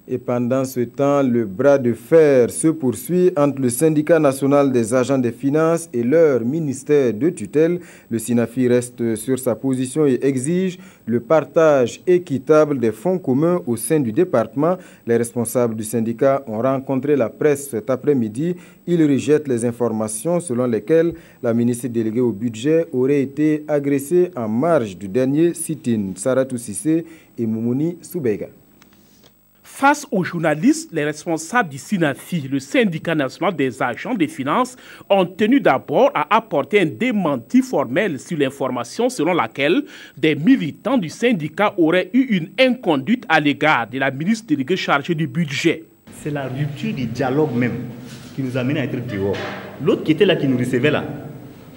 Et pendant ce temps, le bras de fer se poursuit entre le syndicat national des agents des finances et leur ministère de tutelle. Le SYNAFI reste sur sa position et exige le partage équitable des fonds communs au sein du département. Les responsables du syndicat ont rencontré la presse cet après-midi. Ils rejettent les informations selon lesquelles la ministre déléguée au budget aurait été agressée en marge du dernier sit-in. Saratou Sissé et Moumouni Soubega. Face aux journalistes, les responsables du SYNAFI, le syndicat national des agents des finances, ont tenu d'abord à apporter un démenti formel sur l'information selon laquelle des militants du syndicat auraient eu une inconduite à l'égard de la ministre déléguée chargée du budget. C'est la rupture du dialogue même qui nous a mené à être dehors. L'autre qui était là, qui nous recevait là,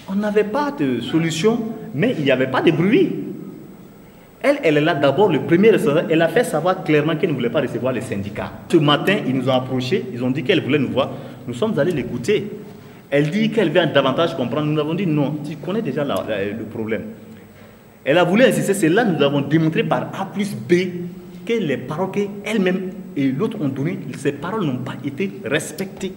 on n'avait pas de solution, mais il n'y avait pas de bruit. Elle est là d'abord, le premier responsable, elle a fait savoir clairement qu'elle ne voulait pas recevoir les syndicats. Ce matin, ils nous ont approchés, ils ont dit qu'elle voulait nous voir. Nous sommes allés l'écouter. Elle dit qu'elle veut davantage comprendre. Nous avons dit non, tu connais déjà le problème. Elle a voulu insister, c'est là que nous avons démontré par A plus B que les paroles qu'elle-même et l'autre ont données, ces paroles n'ont pas été respectées.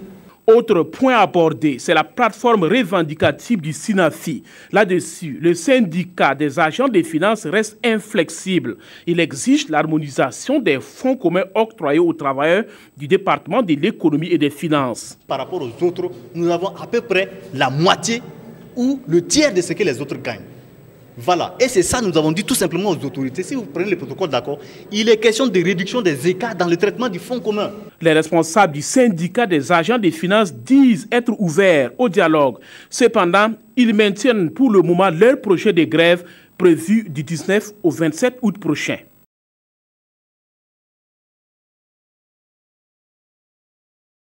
Autre point abordé, c'est la plateforme revendicative du SYNAFI. Là-dessus, le syndicat des agents des finances reste inflexible. Il exige l'harmonisation des fonds communs octroyés aux travailleurs du département de l'économie et des finances. Par rapport aux autres, nous avons à peu près la moitié ou le tiers de ce que les autres gagnent. Voilà, et c'est ça nous avons dit tout simplement aux autorités. Si vous prenez le protocole d'accord, il est question de réduction des écarts dans le traitement du fonds commun. Les responsables du syndicat des agents des finances disent être ouverts au dialogue. Cependant, ils maintiennent pour le moment leur projet de grève prévu du 19 au 27 août prochain.